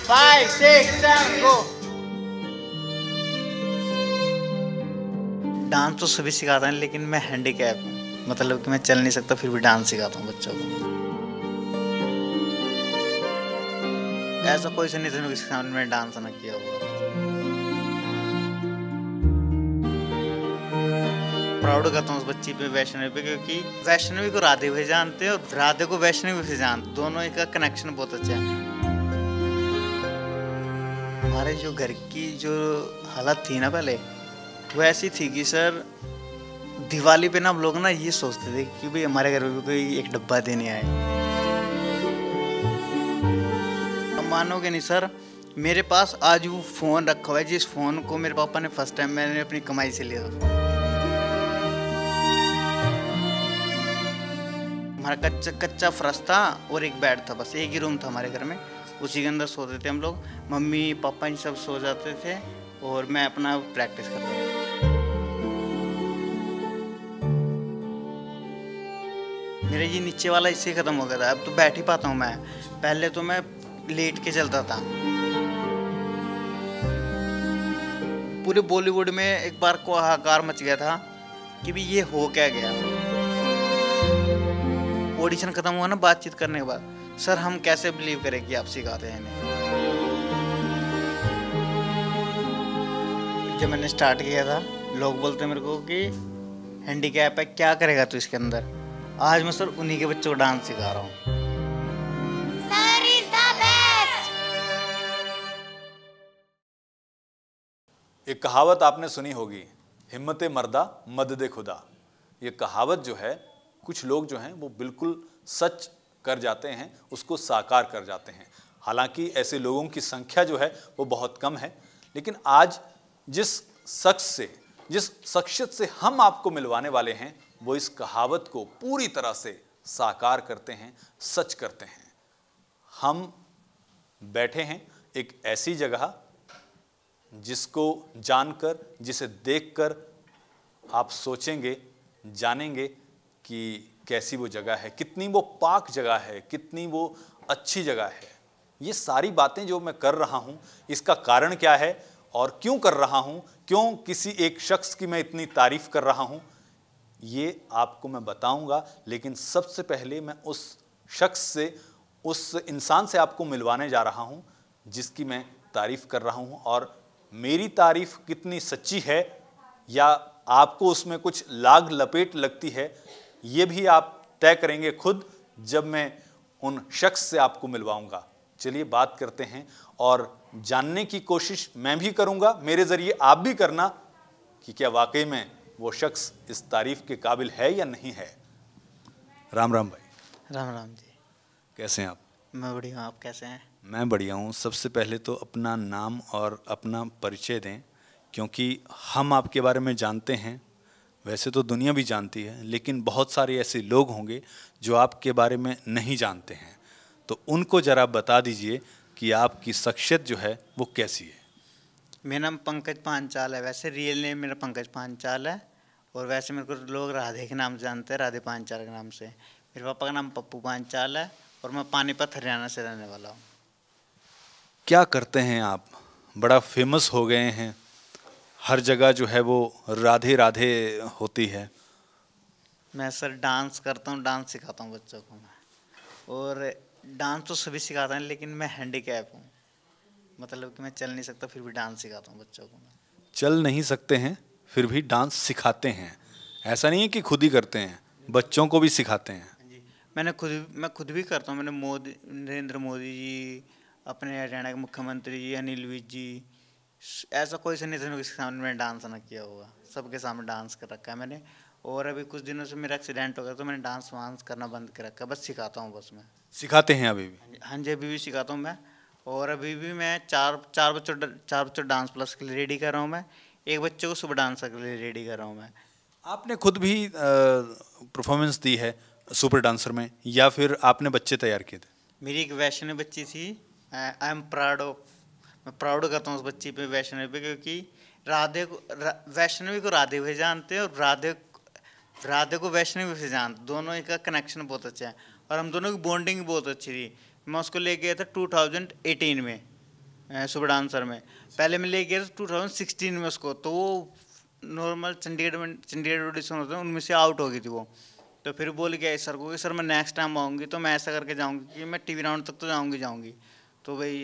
5, 6, 7 गो। Dance तो सभी सिखाते हैं, लेकिन मैं हैंडीकैप हूँ, मतलब कि मैं चल नहीं सकता, फिर भी डांस सिखाता हूँ बच्चों को। ऐसा कोई से नहीं था जिसके सामने मैंने डांस ना किया हुआ। प्राउड करता हूँ उस बच्ची पे, वैष्णवी पे, क्योंकि वैष्णवी को राधे भी जानते हैं और राधे को वैष्णवी भी जानते, दोनों का कनेक्शन बहुत अच्छा है। हमारे जो घर की जो हालत थी ना पहले, वो ऐसी थी कि सर दिवाली पे ना हम लोग ना ये सोचते थे कि भाई हमारे घर में भी कोई एक डब्बा देने आए। अब मानोगे नहीं सर, मेरे पास आज वो फ़ोन रखा हुआ है, जिस फ़ोन को मेरे पापा ने फर्स्ट टाइम मैंने अपनी कमाई से लिया था। हमारा कच्चा फर्श था और एक बेड था, बस एक ही रूम था हमारे घर में, उसी के अंदर सोते थे हम लोग। मम्मी पापा इन सब सो जाते थे और मैं अपना प्रैक्टिस करता था। मेरा ये नीचे वाला इससे ख़त्म हो गया था, अब तो बैठ ही पाता हूँ मैं, पहले तो मैं लेट के चलता था। पूरे बॉलीवुड में एक बार को हाहाकार मच गया था कि भी ये हो क्या गया। ऑडिशन खत्म हुआ ना बातचीत करने के बाद, सर हम कैसे बिलीव करें कि आप सिखाते हैं इन्हें। जब मैंने स्टार्ट किया था, लोग बोलते मेरे को कि हैंडीकैप है, क्या करेगा तू इसके अंदर। आज मैं सर उन्हीं के बच्चों को डांस सिखा रहा हूँ। एक कहावत आपने सुनी होगी, हिम्मते मर्दा मददे खुदा। ये कहावत जो है, कुछ लोग जो हैं वो बिल्कुल सच कर जाते हैं, उसको साकार कर जाते हैं। हालांकि ऐसे लोगों की संख्या जो है वो बहुत कम है, लेकिन आज जिस शख्स से, जिस शख्सियत से हम आपको मिलवाने वाले हैं, वो इस कहावत को पूरी तरह से साकार करते हैं, सच करते हैं। हम बैठे हैं एक ऐसी जगह जिसको जानकर, जिसे देखकर आप सोचेंगे, जानेंगे कि कैसी वो जगह है, कितनी वो पाक जगह है, कितनी वो अच्छी जगह है। ये सारी बातें जो मैं कर रहा हूँ, इसका कारण क्या है और क्यों कर रहा हूँ, क्यों किसी एक शख्स की मैं इतनी तारीफ कर रहा हूँ, ये आपको मैं बताऊंगा। लेकिन सबसे पहले मैं उस शख्स से, उस इंसान से आपको मिलवाने जा रहा हूँ जिसकी मैं तारीफ कर रहा हूँ। और मेरी तारीफ कितनी सच्ची है या आपको उसमें कुछ लाग लपेट लगती है, ये भी आप तय करेंगे खुद जब मैं उन शख्स से आपको मिलवाऊंगा। चलिए बात करते हैं और जानने की कोशिश मैं भी करूंगा, मेरे ज़रिए आप भी करना कि क्या वाकई में वो शख्स इस तारीफ के काबिल है या नहीं है। राम राम भाई। राम राम जी। कैसे हैं आप? मैं बढ़िया हूँ, आप कैसे हैं? मैं बढ़िया हूँ। सबसे पहले तो अपना नाम और अपना परिचय दें, क्योंकि हम आपके बारे में जानते हैं, वैसे तो दुनिया भी जानती है, लेकिन बहुत सारे ऐसे लोग होंगे जो आपके बारे में नहीं जानते हैं। तो उनको ज़रा बता दीजिए कि आपकी शख्सियत जो है वो कैसी है। मेरा नाम पंकज पांचाल है, वैसे रियल नेम मेरा पंकज पांचाल है, और वैसे मेरे को लोग राधे के नाम से जानते हैं, राधे पांचाल के नाम से। मेरे पापा का नाम पप्पू पांचाल है और मैं पानीपत हरियाणा से रहने वाला हूँ। क्या करते हैं आप? बड़ा फेमस हो गए हैं, हर जगह जो है वो राधे राधे होती है। मैं सर डांस करता हूँ, डांस सिखाता हूँ बच्चों को मैं, और डांस तो सभी सिखाते हैं, लेकिन मैं हैंडीकैप हूँ, मतलब कि मैं चल नहीं सकता, फिर भी डांस सिखाता हूँ बच्चों को मैं। चल नहीं सकते हैं फिर भी डांस सिखाते हैं, ऐसा नहीं है कि खुद ही करते हैं, बच्चों को भी सिखाते हैं। जी, मैं खुद भी करता हूँ। मैंने नरेंद्र मोदी जी, अपने हरियाणा के मुख्यमंत्री जी, अनिल विज जी, ऐसा कोई से नहीं था जिसके सामने मैंने डांस ना किया हुआ, सबके सामने डांस कर रखा है मैंने। और अभी कुछ दिनों से मेरा एक्सीडेंट हो गया तो मैंने डांस वांस करना बंद कर रखा है, बस सिखाता हूँ बस मैं। सिखाते हैं अभी भी? हाँ जी, अभी भी सिखाता हूँ मैं। और अभी भी मैं चार बच्चों डांस प्लस के लिए रेडी कर रहा हूँ मैं, एक बच्चे को सुबह डांस के लिए रेडी कर रहा हूँ मैं। आपने खुद भी परफॉर्मेंस दी है सुपर डांसर में, या फिर आपने बच्चे तैयार किए थे? मेरी एक वैष्णवी बच्ची थी, आई एम प्राउड ऑफ, मैं प्राउड करता हूँ उस बच्ची पे, वैष्णवी पे, क्योंकि वैष्णवी को राधे भी जानते हैं और राधे को वैष्णवी से जानते, दोनों का कनेक्शन बहुत अच्छा है और हम दोनों की बॉन्डिंग बहुत अच्छी थी। मैं उसको ले गया था 2018 में, सुपर डांसर में। पहले मैं ले गया 2016 में उसको, तो वो नॉर्मल चंडीगढ़ ऑडिशन होते हैं उनमें से आउट हो गई थी वो। तो फिर बोल गया सर को कि सर मैं नेक्स्ट टाइम आऊँगी तो मैं ऐसा करके जाऊँगी कि मैं टीवी राउंड तक तो जाऊँगी। तो वही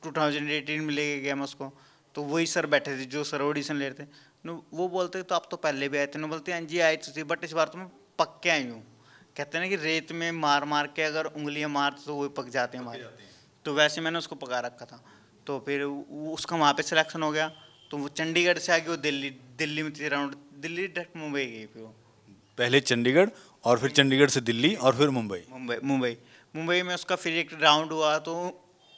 2018 में लेके गया मैं उसको। तो वही सर बैठे थे जो सर ऑडिशन ले रहे थे। वो बोलते तो आप तो पहले भी आए थे ना, बोलते हैं जी आए तो थी बट इस बार तो मैं पक्के आई हूँ। कहते हैं ना कि रेत में मार मार के अगर उंगलियां मारते तो वो पक जाते हैं हमारे। तो वैसे मैंने उसको पका रखा था। तो फिर उसका वहाँ पे सिलेक्शन हो गया। तो वो चंडीगढ़ से आगे वो दिल्ली दिल्ली में थी राउंड, दिल्ली डायरेक्ट मुंबई गई फिर वो। पहले चंडीगढ़ और फिर चंडीगढ़ से दिल्ली और फिर मुंबई। मुंबई मुंबई में उसका फिर एक राउंड हुआ। तो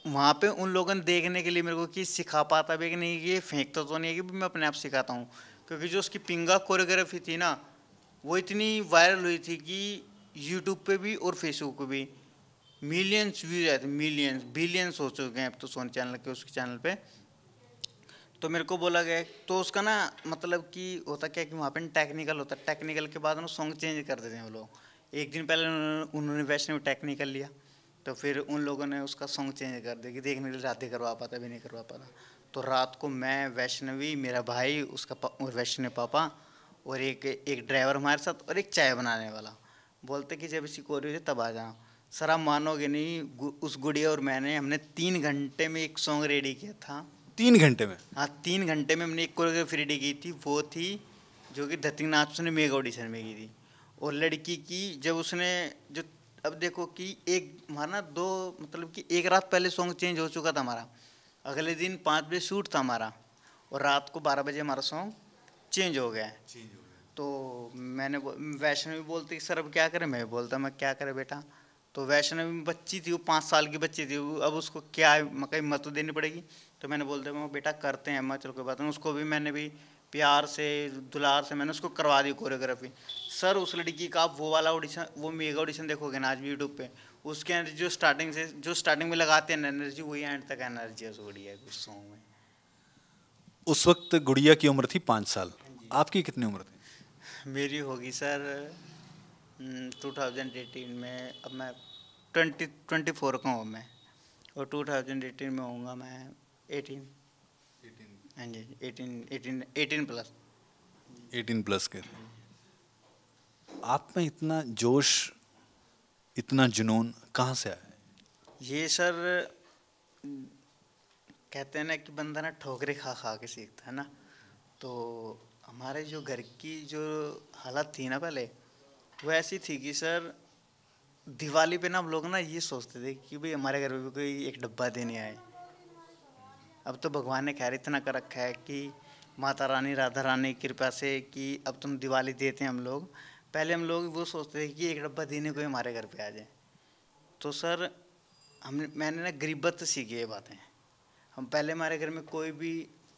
वहाँ पे उन लोगों ने देखने के लिए मेरे को कि सिखा पाता भी कि नहीं, कि ये फेंकता तो नहीं है कि मैं अपने आप सिखाता हूँ। क्योंकि जो उसकी पिंगा कोरियोग्राफी थी ना, वो इतनी वायरल हुई थी कि यूट्यूब पे भी और फेसबुक पे भी मिलियंस व्यूज आए थे, मिलियंस बिलियंस हो चुके हैं अब तो सोनी चैनल के उसके चैनल पे। तो मेरे को बोला गया तो उसका ना मतलब कि होता क्या कि वहाँ पे टेक्निकल होता है, टेक्निकल के बाद ना सॉन्ग चेंज कर देते हैं वो लोग। एक दिन पहले उन्होंने वैष्णव टेक्निकल लिया, तो फिर उन लोगों ने उसका सॉन्ग चेंज कर दिया कि देखने के लिए रात ही करवा पाता भी नहीं करवा पाता। तो रात को मैं, वैष्णवी, मेरा भाई, और वैष्णव पापा और एक ड्राइवर हमारे साथ और एक चाय बनाने वाला, बोलते कि जब इसी कोरियो से तब आ जाना। सर आप मानोगे नहीं, उस गुड़िया और हमने 3 घंटे में एक सॉन्ग रेडी किया था। 3 घंटे में? हाँ 3 घंटे में हमने एक कोरियोग्राफी रेडी की थी। वो थी जो कि धतिंगनाथ उसने मेगा ऑडिशन में की थी। और लड़की की जब उसने जो, अब देखो कि एक हमारा ना दो मतलब कि एक रात पहले सॉन्ग चेंज हो चुका था हमारा। अगले दिन 5 बजे शूट था हमारा और रात को 12 बजे हमारा सॉन्ग चेंज हो गया है। तो मैंने वैष्णवी बोलती सर अब क्या करें, मैं बोलता मैं क्या करें बेटा। तो वैष्णवी बच्ची थी, वो 5 साल की बच्ची थी, अब उसको क्या मकई मत तो देनी पड़ेगी। तो मैंने बोलते मैं बेटा करते हैं, मैं चल कोई बात नहीं। उसको भी मैंने भी प्यार से दुलार से मैंने उसको करवा दी कोरियोग्राफी। सर उस लड़की का आप वो वाला ऑडिशन, वो मेगा ऑडिशन देखोगे ना आज भी यूट्यूब पे, उसके एनर्जी जो स्टार्टिंग में लगाते हैं एनर्जी, वही एंड तक एनर्जी है उस गुड़िया की उस सॉन्ग में। उस वक्त गुड़िया की उम्र थी 5 साल। आपकी कितनी उम्र थी? मेरी होगी सर 2018 में, अब मैं 24 का हूँ मैं, और 2018 में होऊंगा मैं 18। हाँ जी 18 प्लस। 18+ के थे। आप में इतना जोश, इतना जुनून कहाँ से आया? ये सर कहते हैं ना कि बंदा ना ठोकरे खा खा के सीखता है ना। तो हमारे जो घर की जो हालत थी ना पहले, वो ऐसी थी कि सर दिवाली पे ना हम लोग ना ये सोचते थे कि भाई हमारे घर में भी कोई एक डब्बा देने आए। अब तो भगवान ने खैर इतना कर रखा है कि माता रानी राधा रानी की कृपा से कि अब तुम दिवाली देते हैं हम लोग। पहले हम लोग वो सोचते थे कि एक डब्बा देने कोई हमारे घर पे आ जाए। तो सर मैंने ना गरीबत सीखी ये बातें। हम पहले हमारे घर में कोई भी,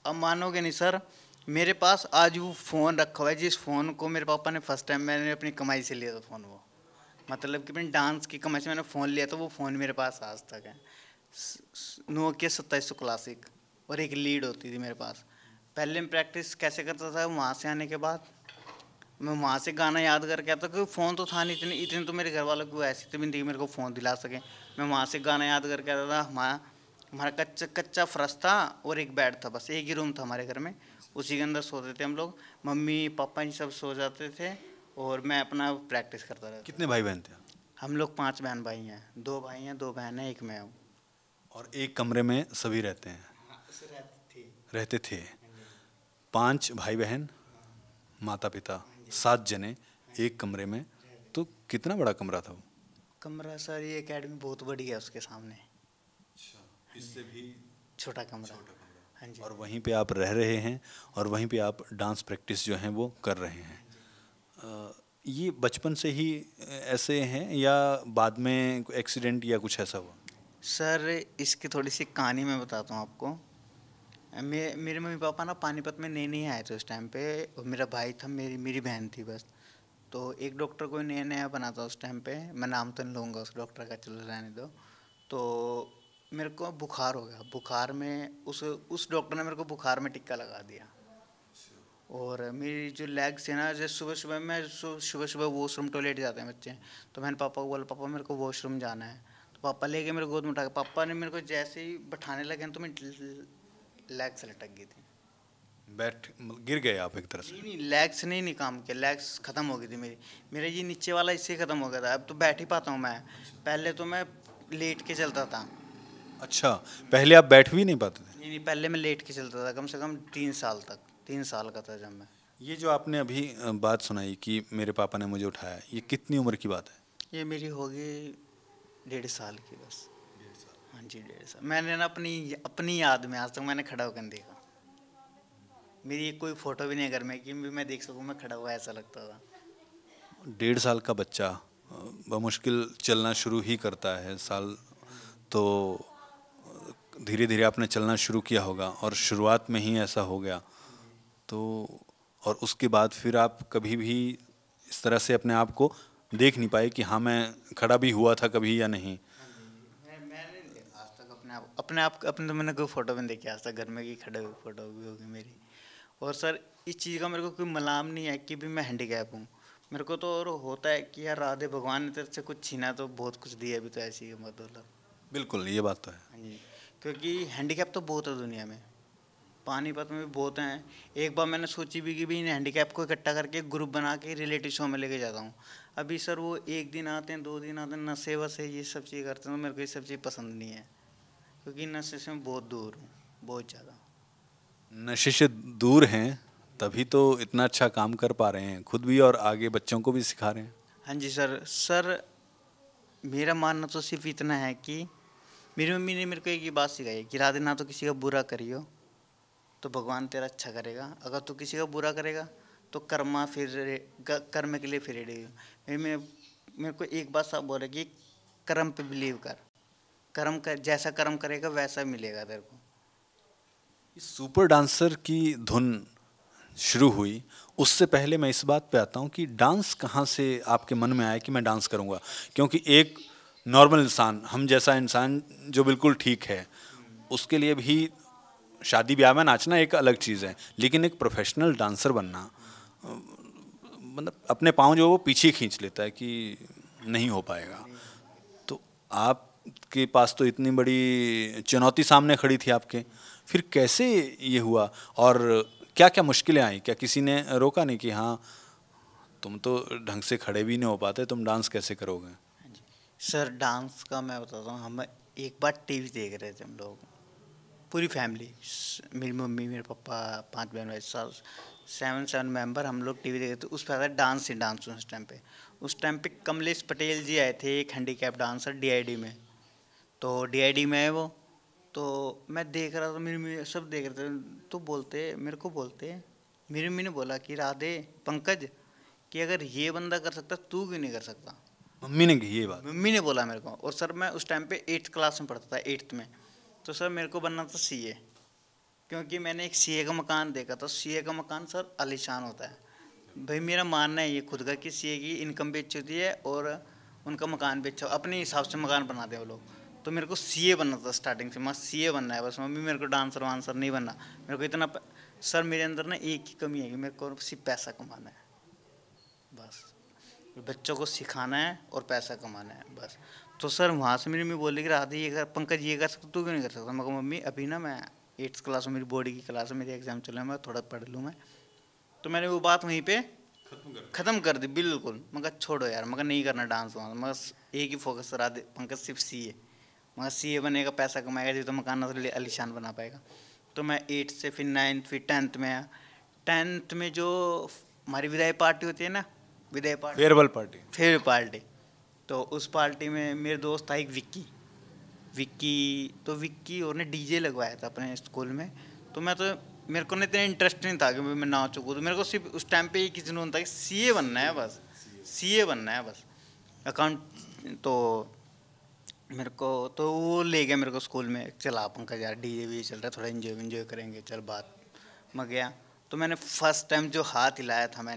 अब मानोगे नहीं सर, मेरे पास आज वो फ़ोन रखा हुआ है जिस फ़ोन को मेरे पापा ने फर्स्ट टाइम मैंने अपनी कमाई से लिया था फ़ोन। वो मतलब कि अपनी डांस की कमाई से मैंने फ़ोन लिया था, वो फ़ोन मेरे पास आज तक है। नोकिया 2700 क्लासिक, और एक लीड होती थी मेरे पास। पहले मैं प्रैक्टिस कैसे करता था, वहाँ से आने के बाद मैं वहाँ से गाना याद करके आता, क्योंकि फ़ोन तो था नहीं, इतने इतने तो मेरे घर वालों को ऐसी तो भी नहीं थी मेरे को फ़ोन दिला सके। मैं वहाँ से गाना याद करके आता था। हमारा कच्चा कच्चा फर्श था और एक बेड था, बस एक ही रूम था हमारे घर में, उसी के अंदर सोते थे हम लोग। मम्मी पापा जी सब सो जाते थे और मैं अपना प्रैक्टिस करता रहता। कितने भाई बहन थे? हम लोग 5 बहन भाई हैं, 2 भाई हैं 2 बहन हैं, एक मैं हूँ। और एक कमरे में सभी रहते हैं? रहते थे। 5 भाई बहन, माता पिता, 7 जने एक कमरे में। तो कितना बड़ा कमरा था वो? कमरा सर ये एकेडमी बहुत बड़ी है उसके सामने, इससे भी छोटा कमरा। हाँ जी। और वहीं पे आप रह रहे हैं और वहीं पे आप डांस प्रैक्टिस जो है वो कर रहे हैं। ये बचपन से ही ऐसे हैं या बाद में एक्सीडेंट या कुछ ऐसा हुआ? सर इसकी थोड़ी सी कहानी मैं बताता हूँ आपको। मेरे मम्मी पापा ना पानीपत में नए नए आए थे उस टाइम पे, और मेरा भाई था, मेरी बहन थी बस। तो एक डॉक्टर कोई नया नया बना था उस टाइम पे, मैं नाम तो नहीं लूँगा उस डॉक्टर का, चलो रहने दो। तो मेरे को बुखार हो गया, बुखार में उस डॉक्टर ने मेरे को बुखार में टिक्का लगा दिया। और मेरी जो लेग्स है ना, जैसे सुबह सुबह मैं सुबह सुबह वॉशरूम टॉयलेट जाते हैं बच्चे, तो मैंने पापा को बोला पापा मेरे को वॉशरूम जाना है। तो पापा लेके मेरे गोद में उठा के, पापा ने मेरे को जैसे ही बैठाने लगे तो मैं लेग से लटक गई थी। बैठ गिर गए आप एक तरह से? नहीं लेग्स ने नहीं काम किया, लेग्स खत्म हो गई थी मेरी, मेरा ये नीचे वाला इससे खत्म हो गया था। अब तो बैठ ही पाता हूँ मैं, पहले तो मैं लेट के चलता था। अच्छा, पहले आप बैठ भी नहीं पाते थे? नहीं, पहले मैं लेट के चलता था, कम से कम 3 साल तक, 3 साल का था जब मैं। ये जो आपने अभी बात सुनाई कि मेरे पापा ने मुझे उठाया, ये कितनी उम्र की बात है? ये मेरी होगी 1.5 साल की बस। हाँ जी 1.5 साल। मैंने ना अपनी याद में आज तक मैंने खड़ा होकर देखा, मेरी कोई फोटो भी नहीं है घर में कि भी मैं देख सकूँ मैं खड़ा हुआ, ऐसा लगता था। 1.5 साल का बच्चा बमुश्किल चलना शुरू ही करता है, साल तो धीरे धीरे आपने चलना शुरू किया होगा और शुरुआत में ही ऐसा हो गया तो, और उसके बाद फिर आप कभी भी इस तरह से अपने आप को देख नहीं पाए कि हाँ मैं खड़ा भी हुआ था कभी या नहीं? मैंने आज तक अपने तो मैंने कोई फोटो भी नहीं देखी आज तक घर में कि खड़े हुए फोटो भी होगी मेरी। और सर इस चीज़ का मेरे को कोई मलाम नहीं है कि भी मैं हैंडीकैप हूँ, मेरे को तो और होता है कि यार राधे भगवान ने तेरे से कुछ छीना तो बहुत कुछ दिया भी, तो ऐसी है मतलब। बिल्कुल, ये बात तो है। हाँ जी, क्योंकि हैंडीकैप तो बहुत है दुनिया में, पानीपत में भी बहुत हैं। एक बार मैंने सोची भी कि भी इन हैंडीकैप को इकट्ठा करके ग्रुप बना के रियलिटी शो में लेके जाता हूँ। अभी सर वो 1 दिन आते हैं 2 दिन आते हैं, नशे वशे ये सब चीज़ करते हैं, तो मेरे को ये सब चीज़ पसंद नहीं है, क्योंकि नशे से मैं बहुत दूर हूँ, बहुत ज़्यादा। नशे से दूर हैं तभी तो इतना अच्छा काम कर पा रहे हैं, खुद भी और आगे बच्चों को भी सिखा रहे हैं। हाँ जी सर मेरा मानना तो सिर्फ इतना है कि मेरी मम्मी ने मेरे को एक ही बात सिखाई है कि राधे ना तो किसी का बुरा करियो तो भगवान तेरा अच्छा करेगा, अगर तू किसी का बुरा करेगा तो कर्म के लिए फिर रहेगा। मेरे को एक बात साफ बोले कि कर्म पे बिलीव कर, कर्म कर, जैसा कर्म करेगा वैसा मिलेगा तेरे को। इस सुपर डांसर की धुन शुरू हुई, उससे पहले मैं इस बात पे आता हूँ कि डांस कहाँ से आपके मन में आया कि मैं डांस करूँगा? क्योंकि एक नॉर्मल इंसान, हम जैसा इंसान जो बिल्कुल ठीक है, उसके लिए भी शादी ब्याह में नाचना एक अलग चीज़ है, लेकिन एक प्रोफेशनल डांसर बनना मतलब अपने पाँव जो वो पीछे खींच लेता है कि नहीं हो पाएगा। तो आपके पास तो इतनी बड़ी चुनौती सामने खड़ी थी आपके, फिर कैसे ये हुआ और क्या क्या मुश्किलें आई? क्या किसी ने रोका नहीं कि हाँ तुम तो ढंग से खड़े भी नहीं हो पाते, तुम डांस कैसे करोगे? हाँ जी सर, डांस का मैं बताता हूँ, हम एक बार टीवी देख रहे थे हम लोग, पूरी फैमिली, मेरी मम्मी मेरे पापा 5 बहन भाई, 7 मेंबर, हम लोग टीवी देख रहे थे। उस पर डांस ही डांस उस टाइम पे कमलेश पटेल जी आए थे, एक हैंडीकैप डांसर डीआईडी में, तो डीआईडी में है वो, तो मैं देख रहा था, मेरी मम्मी सब देख रहे थे, तो मेरे को बोलते मेरी मम्मी ने बोला कि राधे पंकज कि अगर ये बंदा कर सकता तू क्यों नहीं कर सकता? मम्मी ने की ये बात? मम्मी ने बोला मेरे को। और सर मैं उस टाइम पे 8th क्लास में पढ़ता था, 8th में, तो सर मेरे को बनना था सीए, क्योंकि मैंने एक सीए का मकान देखा था। सीए का मकान सर आलीशान होता है भाई, मेरा मानना है ये खुद का कि सीए की इनकम भी अच्छी होती है और उनका मकान भी अच्छा, अपने हिसाब से मकान बनाते हैं वो लोग। तो मेरे को सीए बनना था स्टार्टिंग से, मैं सीए बनना है बस, मम्मी मेरे को डांसर वांसर नहीं बनना। मेरे को इतना सर मेरे अंदर ना एक ही कमी है कि मेरे को सिर्फ पैसा कमाना है बस, बच्चों को सिखाना है और पैसा कमाना है बस। तो सर वहाँ से मेरी मम्मी बोली कि राधे ये कर, पंकज ये कर सकता, तू क्यों नहीं कर सकता? मैं कहा मम्मी अभी ना मैं 8th क्लास में, मेरी बोर्ड की क्लास है, मेरी एग्ज़ाम चल रहा है, मैं थोड़ा पढ़ लूँ मैं। तो मैंने वो बात वहीं पे ख़त्म कर दी बिल्कुल। मैं कहा छोड़ो यार, मैं कहा नहीं करना डांस वांस, मैं एक ही फोकस राधे पंकज सिर्फ सीए, मैं सीए बनेगा, पैसा कमाएगा जी, तो मकान आलीशान बना पाएगा। तो मैं 8 से फिर 9th फिर 10th में आया। 10th में जो हमारी विदाई पार्टी होती है ना, विदाई पार्टी, फेयरवेल पार्टी, तो उस पार्टी में मेरे दोस्त था एक विक्की, तो विक्की और ने डीजे लगवाया था अपने स्कूल में। तो मेरे को ना इतना इंटरेस्ट नहीं था कि मैं नाचूं कूदूं, मेरे को सिर्फ उस टाइम पे एक ही जुनून था कि सीए बनना है बस, सीए बनना है बस, अकाउंट। तो मेरे को तो वो ले गया मेरे को स्कूल में, चला पंकज यार डीजे भी चल रहा है, थोड़ा इन्जॉय करेंगे, चल बात। मैं गया तो मैंने फर्स्ट टाइम जो हाथ हिलाया था,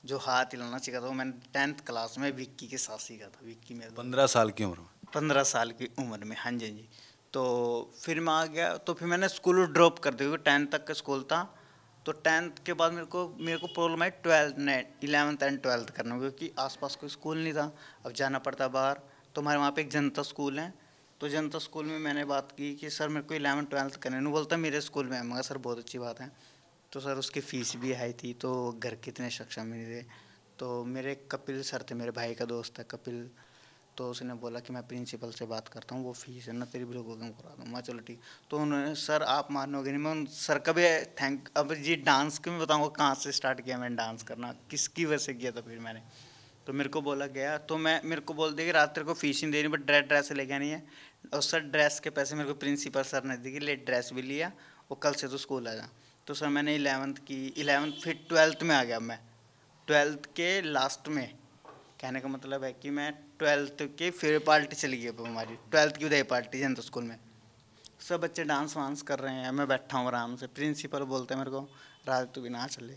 जो हाथ हिलाना सीखा था वो मैंने 10th क्लास में विक्की के साथ सीखा था। विक्की में 15 साल की उम्र में? 15 साल की उम्र में, हाँ जी हाँ जी। तो फिर मैं आ गया, तो फिर मैंने स्कूल ड्रॉप कर दिया क्योंकि 10th तक का स्कूल था। तो 10th के बाद मेरे को प्रॉब्लम है 11th एंड 12th करने में, क्योंकि आसपास कोई स्कूल नहीं था, अब जाना पड़ता बाहर। तो हमारे वहाँ पे एक जनता स्कूल है, तो जनता स्कूल में मैंने बात की कि सर मेरे को 11th-12th करने, उन्होंने बोलता मेरे स्कूल में है। मगर सर बहुत अच्छी बात है। तो सर उसकी फ़ीस भी हाई थी, तो घर के इतने सक्षम नहीं थे। तो मेरे कपिल सर थे, मेरे भाई का दोस्त है कपिल, तो उसने बोला कि मैं प्रिंसिपल से बात करता हूँ, वो फीस है ना तेरी बिल्कुल कम करा दूँ। मैं चलो ठीक। तो उन्होंने, सर आप मानोगे नहीं, मैं उन सर का भी अब ये डांस के मैं बताऊँगा कहाँ से स्टार्ट किया मैंने डांस करना, किसकी वजह से किया था फिर मैंने। तो मेरे को बोला गया, तो मैं, मेरे को बोल दिया कि रात तेरे को फीस नहीं देनी, बट ड्रेस लेके आनी है। और सर ड्रेस के पैसे मेरे को प्रिंसिपल सर ने दिए कि ले ड्रेस भी लिया और कल से तो स्कूल आ जा। तो सर मैंने 11th की, 11th फिर 12th में आ गया मैं। 12th के लास्ट में, कहने का मतलब है कि मैं 12th के फिर पार्टी चली गई अब हमारी 12th की उदय पार्टी जनता स्कूल में। सब बच्चे डांस वांस कर रहे हैं, मैं बैठा हूँ आराम से। प्रिंसिपल बोलते हैं मेरे को, राज तू भी नाच ले,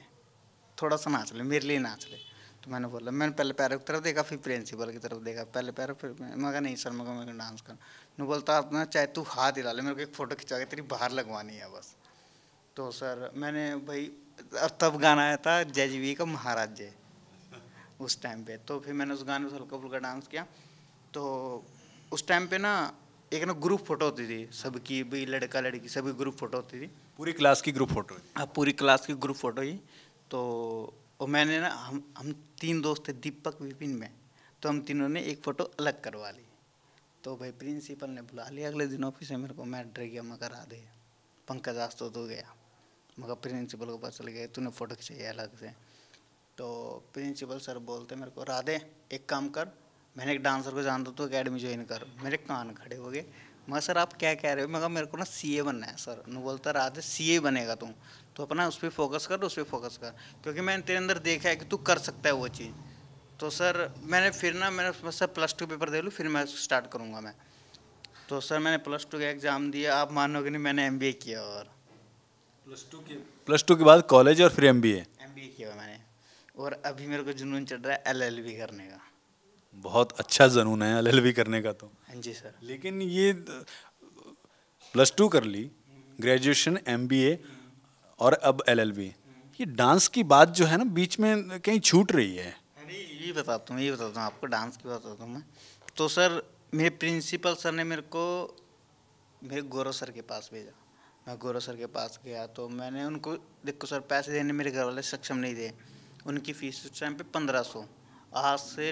थोड़ा सा नाच ले, मेरे लिए नाच ले। तो मैंने बोला, मैंने पहले पैरों की तरफ देखा, फिर प्रिंसिपल की तरफ देखा, पहले पैरों, फिर मैं कहा नहीं सर, मेरे को डांस करना। नहीं बोलता आप ना चाहे तू हाथ हिला ले, मेरे को एक फ़ोटो खिंचा के तेरी बाहर लगवानी है बस। तो सर मैंने भाई, तब गाना आया था जय का महाराज जय उस टाइम पे। तो फिर मैंने उस गाने पर हल्का फुल्का डांस किया। तो उस टाइम पे ना एक ना ग्रुप फोटो होती थी सबकी, भी लड़का लड़की सभी ग्रुप फोटो होती थी। पूरी क्लास की ग्रुप फोटो? हाँ, पूरी क्लास की ग्रुप फोटो ही। तो और मैंने ना, हम 3 दोस्त थे दीपक विपिन में, तो हम तीनों ने एक फ़ोटो अलग करवा ली। तो भाई प्रिंसिपल ने बुला लिया अगले दिन ऑफिस में मेरे को। मैं डर गया, मैं करा दे पंकज आज तो गया। मगर प्रिंसिपल को पता चल गया तूने फ़ोटो खिंचाई है अलग से। तो प्रिंसिपल सर बोलते मेरे को, राधे एक काम कर, मैंने एक डांसर को जानता हूँ, तो अकेडमी ज्वाइन कर। मेरे कान खड़े हो गए। मैं सर आप क्या कह रहे हो? मैं कहा मेरे को ना सीए बनना है सर। न बोलता राधे सीए बनेगा तुम, तो अपना उस पर फोकस कर, उस पर फोकस कर, क्योंकि मैंने तेरे अंदर देखा है कि तू कर सकता है वो चीज़। तो सर मैंने फिर ना, मैंने सर +2 पेपर दे लूँ फिर मैं स्टार्ट करूँगा मैं। तो सर मैंने +2 का एग्ज़ाम दिया, आप मानोगे नहीं, मैंने एमबीए किया। और +2 के बाद कॉलेज और फिर एमबीए? एमबीए किया मैंने, और अभी मेरे को जुनून चढ़ रहा है एलएलबी करने का। बहुत अच्छा जुनून है एलएलबी करने का तो। हाँ जी सर। लेकिन ये +2 कर ली, ग्रेजुएशन, एमबीए और अब एलएलबी, ये डांस की बात जो है ना बीच में कहीं छूट रही है। अरे ये बताता हूँ आपको, डांस की बताता हूँ मैं। तो सर मेरे प्रिंसिपल सर ने मेरे को मेरे गौरव सर के पास भेजा। मैं गौरव सर के पास गया, तो मैंने उनको, देखो सर पैसे देने मेरे घर वाले सक्षम नहीं थे। उनकी फ़ीस उस टाइम पे 1500, आज से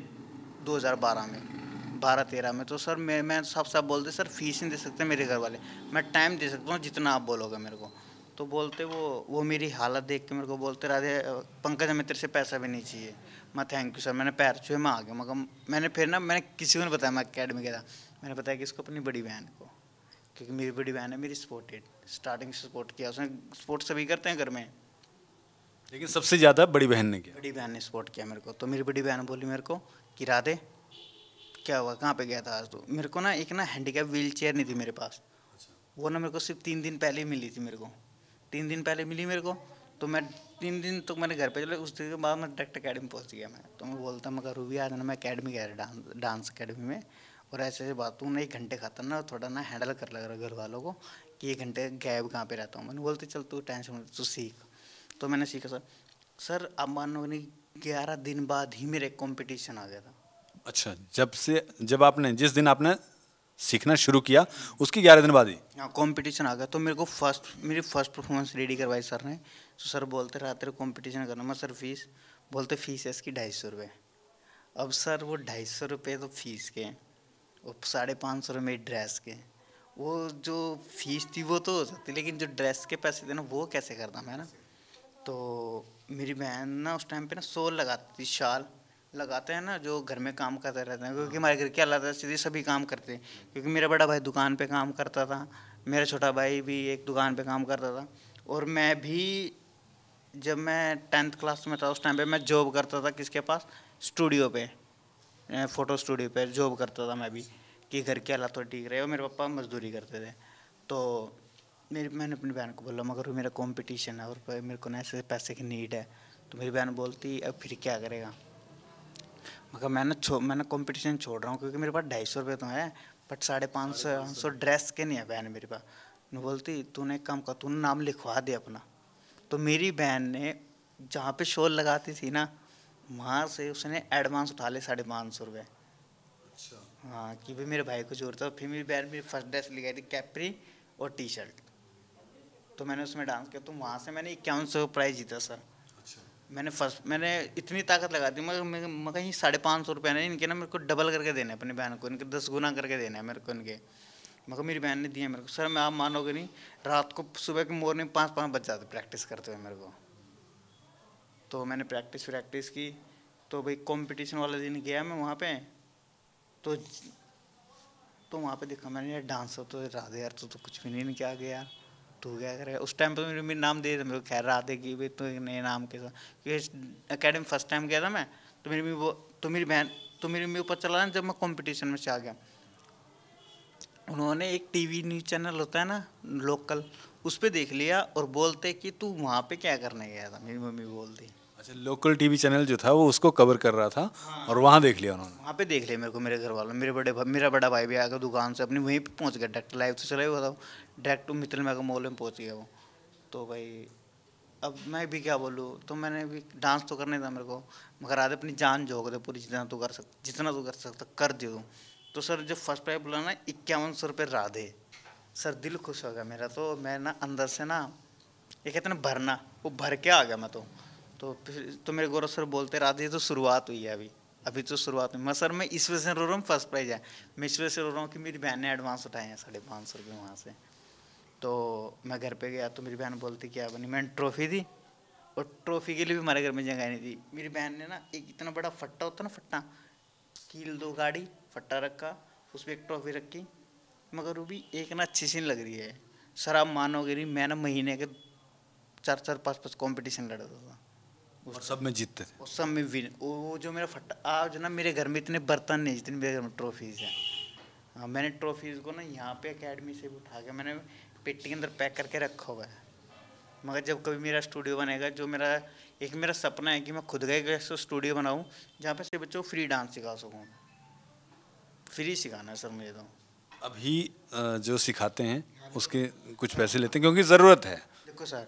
2012 में, 12-13 में। तो सर मैं साफ साफ बोलते सर फीस नहीं दे सकते मेरे घर वाले, मैं टाइम दे सकता हूँ जितना आप बोलोगे मेरे को। तो बोलते वो मेरी हालत देख के मेरे को बोलते, राधे पंकज हमें तेरे से पैसा भी नहीं चाहिए। मैं थैंक यू सर, मैंने पैर छुए, मैं आ गया। मगर मैंने फिर ना, मैंने किसी को नहीं बताया मैं अकेडमी गया था। मैंने बताया कि इसको अपनी बड़ी बहन को, क्योंकि मेरी बड़ी बहन है मेरी स्पोर्टेड, स्टार्टिंग से सपोर्ट किया उसने। स्पोर्ट्स सभी करते हैं घर में, लेकिन सबसे ज़्यादा बड़ी बहन ने किया। बड़ी बहन ने सपोर्ट किया मेरे को। तो मेरी बड़ी बहन बोली मेरे को कि राधे क्या हुआ, कहाँ पे गया था आज? तो मेरे को ना एक ना हैंडीकैप व्हील चेयर नहीं थी मेरे पास। वो ना मेरे को सिर्फ 3 दिन पहले ही मिली थी मेरे को, 3 दिन पहले मिली मेरे को। तो मैं 3 दिन तो मैंने घर पे चले, उस दिन के बाद मैं डायरेक्ट अकेडमी पहुंच गया मैं। तो मैं बोलता, मगर रूबी आज ना मैं अकेडमी गया डांस अकेडमी में, और ऐसे ऐसे बात हूँ ना, 1 घंटे खाता ना थोड़ा ना हैंडल कर लग रहा घर वालों को कि 1 घंटे गायब कहाँ पे रहता हूँ। मैंने बोलते चल तू टेंशन मत, तू सीख। तो मैंने सीखा सर। सर अब मानो नहीं, 11 दिन बाद ही मेरा एक कॉम्पिटिशन आ गया था। अच्छा, जब आपने जिस दिन आपने सीखना शुरू किया उसके 11 दिन बाद ही? हाँ, कंपटीशन आ गया। तो मेरे को मेरी फर्स्ट परफॉर्मेंस रेडी करवाई सर ने। तो सर बोलते रहा तेरे कंपटीशन करना। मैं सर फीस, बोलते फीस है इसकी 250 रुपये। अब सर वो 250 रुपये तो फीस के, और 550 रुपये मेरी ड्रेस के। वो जो फीस थी वो तो हो सकती, लेकिन जो ड्रेस के पैसे थे ना वो कैसे करता मैं ना। तो मेरी बहन ना उस टाइम पे ना शॉल लगाती थी, शाल लगाते हैं ना जो घर में काम करते रहते हैं, क्योंकि हमारे घर के हालात सीधे सभी काम करते हैं। क्योंकि मेरा बड़ा भाई दुकान पे काम करता था, मेरा छोटा भाई भी एक दुकान पे काम करता था, और मैं भी जब मैं 10th क्लास में था उस टाइम पे मैं जॉब करता था किसके पास, स्टूडियो पे, फ़ोटो स्टूडियो पे जॉब करता था मैं भी, कि घर के हालात तो ठीक रहे, और मेरे पापा मजदूरी करते थे। तो मैंने अपनी बहन को बोला मगर मेरा कंपटीशन है और मेरे को ना ऐसे पैसे की नीड है। तो मेरी बहन बोलती अब फिर क्या करेगा? मगर मैंने कंपटीशन छोड़ रहा हूँ क्योंकि मेरे पास 250 रुपये तो है, बट 550 ड्रेस के नहीं है बहन मेरे पास। न बोलती तूने एक काम कर, तूने नाम लिखवा दे अपना। तो मेरी बहन ने जहाँ पे शॉल लगाती थी ना, वहाँ से उसने एडवांस उठा ले 550 रुपये। हाँ कि भाई मेरे भाई को जरूरत है। फिर मेरी बहन मेरी फर्स्ट ड्रेस ले गई थी, कैप्री और टी शर्ट, तो मैंने उसमें डांस किया, तो वहाँ से मैंने 5100 प्राइज जीता सर। मैंने इतनी ताकत लगा दी, मैं कहीं 550 रुपये नहीं, इनके ना मेरे को डबल करके देने अपनी बहन को, इनके 10 गुना करके देने हैं मेरे को इनके। मगर मेरी बहन ने दिए मेरे को सर, मैं आप मानोगे नहीं, रात को सुबह की मॉर्निंग 5 बज जाते प्रैक्टिस करते हुए मेरे को। तो मैंने प्रैक्टिस की, तो भाई कंपटीशन वाले दिन गया मैं वहाँ पे, तो वहाँ पे देखा मैंने यार डांस तो राधे यार तू तो कुछ भी नहीं क्या गया यार, तू क्या करेगा। उस टाइम पे मेरे नाम दे मेरे को, खैर राधे की भाई तो एक नए नाम के साथ, क्योंकि अकेडमी फर्स्ट टाइम गया था मैं, तो मेरी मम्मी वो तो मेरी बहन तो मेरी मम्मी ऊपर चला ना, जब मैं कंपटीशन में से आ गया, उन्होंने एक टीवी न्यूज़ चैनल होता है ना लोकल, उस पर देख लिया और बोलते कि तू वहाँ पे क्या करने गया था, मेरी मम्मी बोलती। अच्छा, लोकल टीवी चैनल जो था वो उसको कवर कर रहा था, हाँ, और वहाँ देख लिया उन्होंने। वहाँ पे देख लिया मेरे को मेरे घर वालों, मेरा बड़ा भाई भी आकर दुकान से अपनी वहीं पे पहुँच गया, डायरेक्ट लाइव तो चला ही हुआ था, डायरेक्ट मित्तल मेगा मॉल में पहुँच गया वो। तो भाई अब मैं भी क्या बोलूँ, तो मैंने भी डांस तो करने था मेरे को, मगर आधे अपनी जान झोंक दे पूरी, जितना तू कर सकता कर दे दूँ। तो सर जब फर्स्ट प्राइज बोला ना 5100 रुपये राधे, सर दिल खुश हो गया मेरा, तो मैं ना अंदर से ना ये कहते हैं ना भरना, वो भर के आ गया मैं तो फिर तो मेरे गौरव सर बोलते राधे ये तो शुरुआत हुई है, अभी तो शुरुआत हुई। मैं सर मैं इस वजह से रो रहा हूँ, फर्स्ट प्राइज है, मैं इस वजह से रो रहा हूँ कि मेरी बहन ने एडवांस उठाए हैं 550 रुपये वहाँ से। तो मैं घर पे गया तो मेरी बहन बोलती क्या बनी, मैंने ट्रॉफी दी, और ट्रॉफी के लिए भी हमारे घर में जगह नहीं थी। मेरी बहन ने ना एक इतना बड़ा फट्टा होता ना, फट्टा कील दो गाड़ी फट्टा रखा, उस पर एक ट्रॉफी रखी, मगर वो भी एक ना अच्छी सी लग रही है। सर आप मानोगे नहीं, मैं ना महीने के 4-4 5-5 कंपटीशन लड़ता था, और सब में जीतते थे। उस सब में विन। वो जो मेरा फट्टा आज ना मेरे घर में इतने बर्तन नहीं जितने मेरे घर में ट्रॉफीज़ हैं। हाँ मैंने ट्रॉफीज़ को ना यहाँ पे एकेडमी से भी उठा के मैंने पेटी के अंदर पैक करके रखा हुआ है। मगर जब कभी मेरा स्टूडियो बनेगा, जो मेरा सपना है कि मैं खुद का एक ऐसा स्टूडियो बनाऊँ जहाँ पे से बच्चों को फ्री डांस सिखा सकूँ। फ्री सिखाना है सर मुझे तो। अभी जो सिखाते हैं उसके कुछ पैसे लेते हैं क्योंकि ज़रूरत है। देखो सर,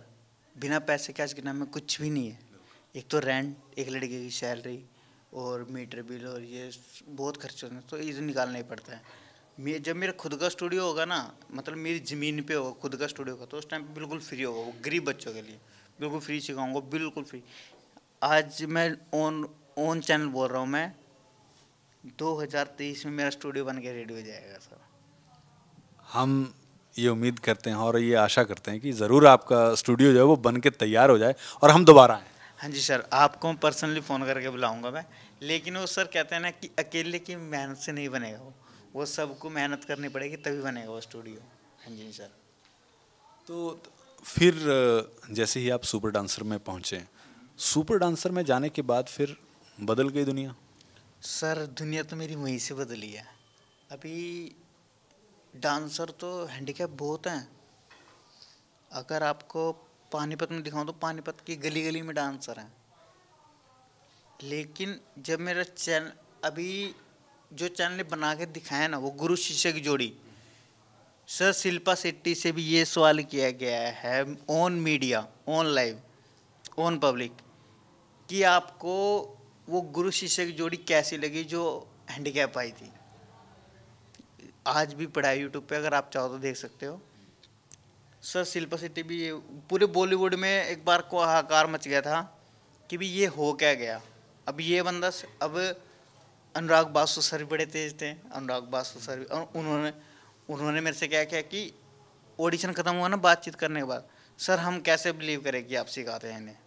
बिना पैसे के आज के टाइम में कुछ भी नहीं है। एक तो रेंट, एक लड़के की सैलरी और मीटर बिल, और ये बहुत खर्चे होते हैं, तो ये तो निकालना ही पड़ता है। जब मेरा खुद का स्टूडियो होगा ना, मतलब मेरी ज़मीन पे होगा खुद का स्टूडियो का, तो उस टाइम पे बिल्कुल फ्री होगा, वो गरीब बच्चों के लिए बिल्कुल फ्री सिखाऊंगा, बिल्कुल फ्री। आज मैं ऑन चैनल बोल रहा हूँ, मैं 2023 में मेरा स्टूडियो बन के रेडी हो जाएगा सर। हम ये उम्मीद करते हैं और ये आशा करते हैं कि ज़रूर आपका स्टूडियो जो है वो बन के तैयार हो जाए और हम दोबारा आएँ। हाँ जी सर, आपको पर्सनली फ़ोन करके बुलाऊंगा मैं, लेकिन वो सर कहते हैं ना कि अकेले की मेहनत से नहीं बनेगा वो सबको मेहनत करनी पड़ेगी तभी बनेगा वो स्टूडियो। हाँ जी सर। तो फिर जैसे ही आप सुपर डांसर में पहुँचे, सुपर डांसर में जाने के बाद फिर बदल गई दुनिया। सर दुनिया तो मेरी वहीं से बदली है। अभी डांसर तो हैंडीकैप बहुत हैं। अगर आपको पानीपत में दिखाऊं तो पानीपत की गली गली में डांसर हैं। लेकिन जब मेरा चैनल अभी जो चैनल ने बना के दिखाया ना, वो गुरु शिष्य की जोड़ी, सर शिल्पा शेट्टी से भी ये सवाल किया गया है on media, on live, on public, कि आपको वो गुरु शिष्य की जोड़ी कैसी लगी जो हैंडीकैप आई थी। आज भी पड़ा है यूट्यूब पे, अगर आप चाहो तो देख सकते हो। सर शिल्पा शेट्टी भी पूरे बॉलीवुड में एक बार को हाहाकार मच गया था कि भी ये हो क्या गया। अब ये बंदा अब अनुराग बासु सर भी बड़े तेज थे, अनुराग बासु सर भी, और उन्होंने मेरे से क्या किया कि ऑडिशन ख़त्म हुआ ना बातचीत करने के बाद, सर हम कैसे बिलीव करें कि आप सिखाते हैं इन्हें।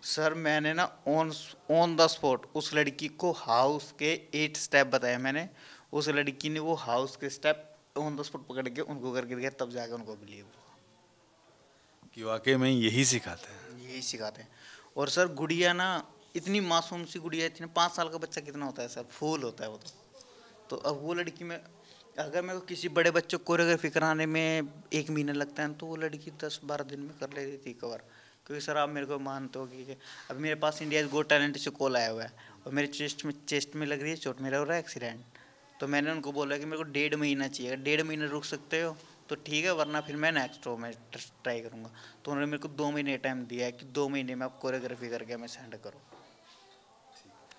सर मैंने ना ऑन द स्पॉट उस लड़की को हाउस के 8 स्टेप बताए मैंने, उस लड़की ने वो हाउस के स्टेप ऑन द स्पॉट पकड़ के उनको करके दिया, तब जाके उनको बिलीव हुआ कि वाकई में यही सिखाते हैं। यही सिखाते हैं। और सर गुड़िया ना इतनी मासूम सी गुड़िया, इतने 5 साल का बच्चा कितना होता है सर, फूल होता है वो तो अब वो लड़की में अगर मेरे को किसी बड़े बच्चे को कोरियोग्राफी कराने में 1 महीना लगता है तो वो लड़की 10-12 दिन में कर ले रही थी कवर। क्योंकि सर आप मेरे को मानते हो कि अभी मेरे पास इंडिया गो टैलेंट से कॉल आया हुआ है और मेरे चेस्ट में लग रही है चोट, मेरा हो रहा है एक्सीडेंट। तो मैंने उनको बोला कि मेरे को 1.5 महीना चाहिए, अगर 1.5 महीना रुक सकते हो तो ठीक है, वरना फिर मैं नेक्स्ट शो में ट्राई करूँगा। तो उन्होंने मेरे को 2 महीने टाइम दिया है कि 2 महीने में आप कोरियोग्राफी करके हमें सेंड करो।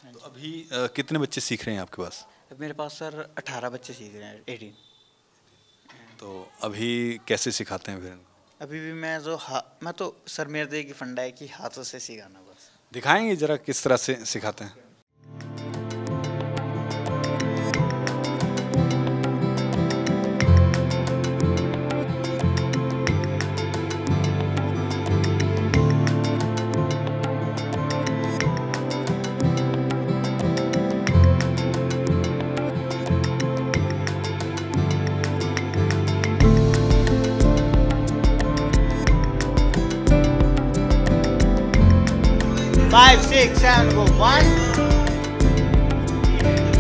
तो अभी कितने बच्चे सीख रहे हैं आपके पास? अब मेरे पास सर 18 बच्चे सीख रहे हैं, 18। तो अभी कैसे सिखाते हैं फिर इनको? अभी भी मैं तो सर मेरा तो एक ही फंडा है कि हाथों से सिखाना बस। दिखाएंगे जरा किस तरह से सिखाते हैं? फाइव सिक्स सेवन गो, 1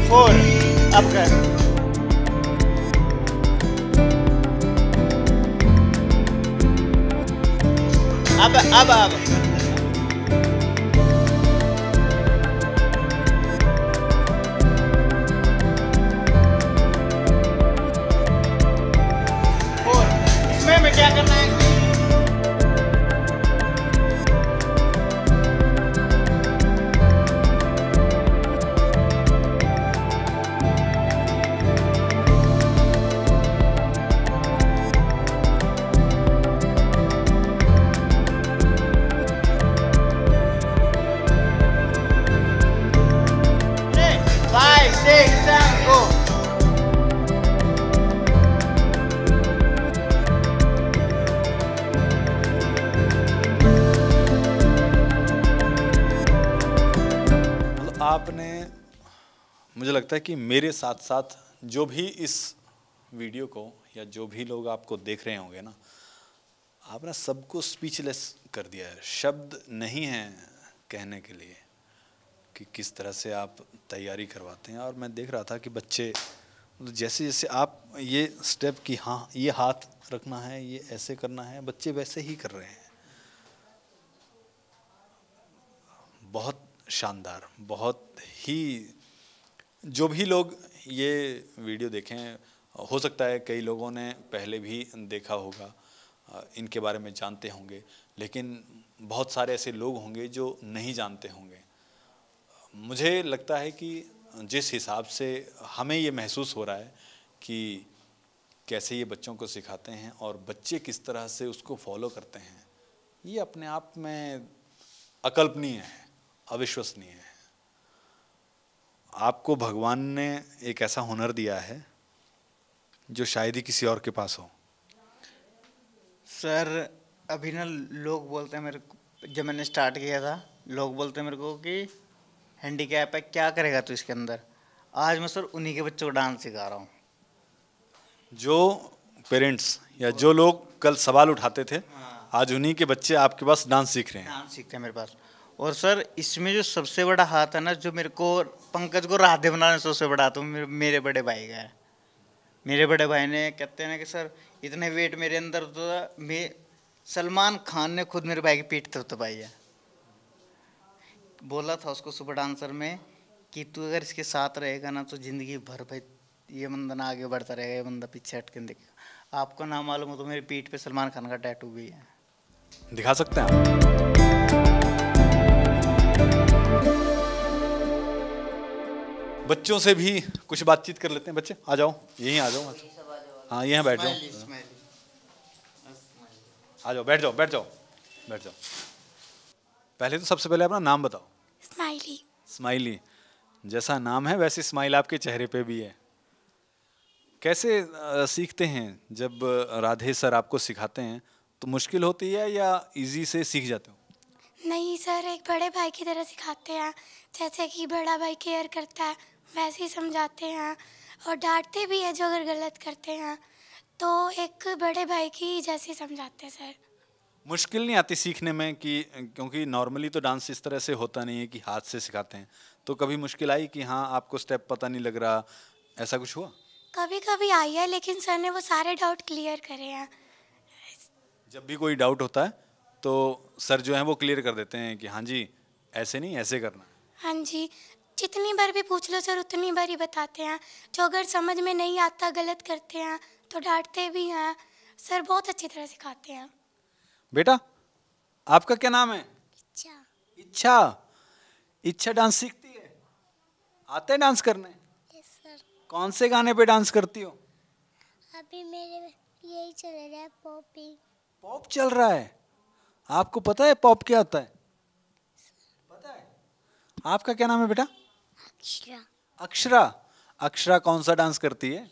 4 अब कर। अब 4 इसमें मैं क्या करना है? Five, six, seven, go. मतलब आपने, मुझे लगता है कि मेरे साथ साथ जो भी इस वीडियो को या जो भी लोग आपको देख रहे होंगे ना, आपने सबको स्पीचलेस कर दिया है। शब्द नहीं हैं कहने के लिए कि किस तरह से आप तैयारी करवाते हैं। और मैं देख रहा था कि बच्चे जैसे जैसे आप ये स्टेप कि हाँ ये हाथ रखना है, ये ऐसे करना है, बच्चे वैसे ही कर रहे हैं। बहुत शानदार, बहुत ही। जो भी लोग ये वीडियो देखें, हो सकता है कई लोगों ने पहले भी देखा होगा, इनके बारे में जानते होंगे, लेकिन बहुत सारे ऐसे लोग होंगे जो नहीं जानते होंगे। मुझे लगता है कि जिस हिसाब से हमें ये महसूस हो रहा है कि कैसे ये बच्चों को सिखाते हैं और बच्चे किस तरह से उसको फॉलो करते हैं, ये अपने आप में अकल्पनीय है, अविश्वसनीय है। आपको भगवान ने एक ऐसा हुनर दिया है जो शायद ही किसी और के पास हो। सर अभी ना लोग बोलते हैं मेरे को, जब मैंने स्टार्ट किया था लोग बोलते हैं मेरे को कि हैंडीकैप है, क्या करेगा तू इसके अंदर। आज मैं सर उन्हीं के बच्चों को डांस सिखा रहा हूँ। जो पेरेंट्स या जो लोग कल सवाल उठाते थे, आज उन्हीं के बच्चे आपके पास डांस सीख रहे हैं। डांस सीखते हैं मेरे पास। और सर इसमें जो सबसे बड़ा हाथ है ना, जो मेरे को पंकज को राधे बनाने से सबसे बड़ा हाथ है, मेरे बड़े भाई का है। मेरे बड़े भाई ने कहते हैं ना कि सर इतने वेट मेरे अंदर तो मैं, सलमान खान ने खुद मेरे भाई की पीठ थपथपाई है। बोला था उसको सुपर डांसर में कि तू अगर इसके साथ रहेगा ना तो जिंदगी भर भाई ये बंदा ना आगे बढ़ता रहेगा, ये बंदा पीछे हट के देखेगा। आपको ना मालूम हो तो मेरी पीठ पे सलमान खान का टैटू भी है। दिखा सकते हैं आप? बच्चों से भी कुछ बातचीत कर लेते हैं। बच्चे आ जाओ, यहीं आ जाओ। हाँ यहाँ बैठ जाओ, आ जाओ, बैठ जाओ, बैठ जाओ, बैठ जाओ। पहले तो सबसे पहले अपना नाम बताओ। स्माइली। स्माइली, जैसा नाम है वैसे स्माइल आपके चेहरे पे भी है। कैसे सीखते हैं? जब राधे सर आपको सिखाते हैं तो मुश्किल होती है या इजी से सीख जाते हो? नहीं सर, एक बड़े भाई की तरह सिखाते हैं। जैसे कि बड़ा भाई केयर करता है वैसे ही समझाते हैं, और डांटते भी है जो अगर गलत करते हैं, तो एक बड़े भाई की जैसे समझाते हैं सर। मुश्किल नहीं आती सीखने में कि, क्योंकि नॉर्मली तो डांस इस तरह से होता नहीं है कि हाथ से सिखाते हैं, तो कभी मुश्किल आई कि हाँ आपको स्टेप पता नहीं लग रहा, ऐसा कुछ हुआ? कभी कभी आई है, लेकिन सर ने वो सारे डाउट क्लियर करे हैं। जब भी कोई डाउट होता है तो सर जो है वो क्लियर कर देते हैं कि हाँ जी ऐसे नहीं, ऐसे करना। हाँ जी, जितनी बार भी पूछ लो सर उतनी बार ही बताते हैं। जो अगर समझ में नहीं आता, गलत करते हैं तो डांटते भी हैं। सर बहुत अच्छी तरह सिखाते हैं। बेटा आपका क्या नाम है? अच्छा। इच्छा। इच्छा डांस सीखती है? आते हैं डांस करने? Yes sir. कौन से गाने पे डांस करती हो? अभी मेरे यही चल रहा है, पॉपिंग। पॉप चल रहा है। आपको पता है पॉप क्या होता है? पता है। आपका क्या नाम है बेटा? अक्षरा। अक्षरा। अक्षरा कौन सा डांस करती है?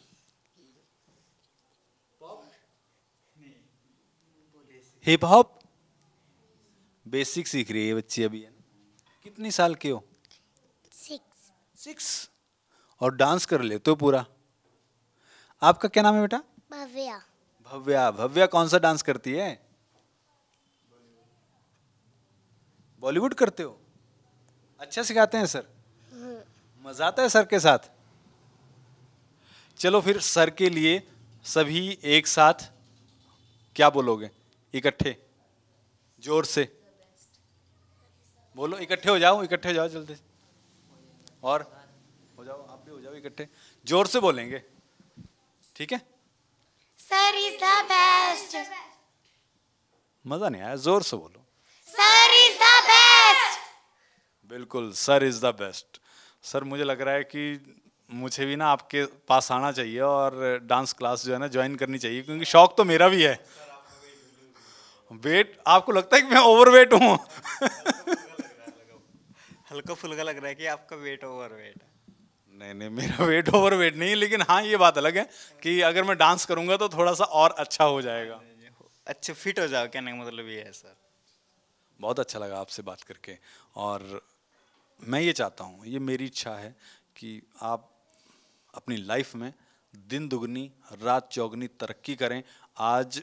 Hip hop. बेसिक सीख रही है बच्ची अभी, है ना? कितनी साल की हो? 6। और डांस कर लेते हो पूरा। आपका क्या नाम है बेटा? भव्या। भव्या। भव्या कौन सा डांस करती है? बॉलीवुड करते हो? अच्छा सिखाते हैं सर? मजा आता है सर के साथ? चलो फिर सर के लिए सभी एक साथ क्या बोलोगे? इकट्ठे जोर से बोलो। इकट्ठे हो जाओ, इकट्ठे हो जाओ जल्दी। और हो जाओ, आप भी हो जाओ इकट्ठे। जोर से बोलेंगे, ठीक है? Sir is the best. मजा नहीं आया, जोर से बोलो। Sir is the best. बिल्कुल, sir is the best. Sir मुझे लग रहा है कि मुझे भी ना आपके पास आना चाहिए और डांस क्लास जो है ना ज्वाइन करनी चाहिए, क्योंकि शौक तो मेरा भी है। वेट आपको लगता है कि मैं ओवरवेट हूँ? हल्का फुल्का लग रहा है कि आपका वेट ओवर वेट है। नहीं नहीं, मेरा वेट ओवरवेट नहीं है, लेकिन हाँ ये बात अलग है कि अगर मैं डांस करूंगा तो थोड़ा सा और अच्छा हो जाएगा। अच्छे फिट हो जाओ, कहने का मतलब ये है सर। बहुत अच्छा लगा आपसे बात करके, और मैं ये चाहता हूँ, ये मेरी इच्छा है कि आप अपनी लाइफ में दिन दुगनी रात चौगनी तरक्की करें। आज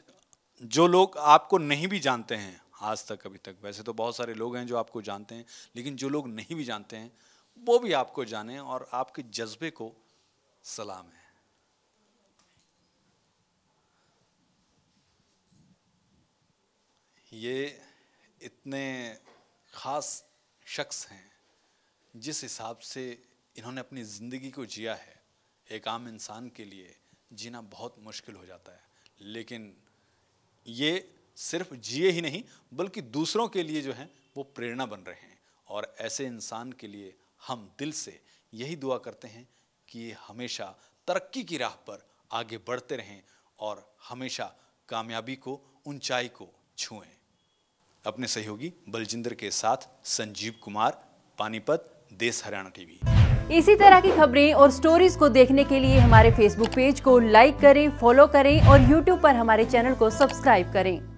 जो लोग आपको नहीं भी जानते हैं आज तक, अभी तक, वैसे तो बहुत सारे लोग हैं जो आपको जानते हैं, लेकिन जो लोग नहीं भी जानते हैं वो भी आपको जाने, और आपके जज्बे को सलाम है। ये इतने खास शख्स हैं जिस हिसाब से इन्होंने अपनी ज़िंदगी को जिया है, एक आम इंसान के लिए जीना बहुत मुश्किल हो जाता है, लेकिन ये सिर्फ जिए ही नहीं बल्कि दूसरों के लिए जो हैं वो प्रेरणा बन रहे हैं। और ऐसे इंसान के लिए हम दिल से यही दुआ करते हैं कि ये हमेशा तरक्की की राह पर आगे बढ़ते रहें और हमेशा कामयाबी को, ऊंचाई को छुएं। अपने सहयोगी बलजिंदर के साथ संजीव कुमार, पानीपत, देश हरियाणा टीवी। इसी तरह की खबरें और स्टोरीज को देखने के लिए हमारे फेसबुक पेज को लाइक करें, फॉलो करें और यूट्यूब पर हमारे चैनल को सब्सक्राइब करें।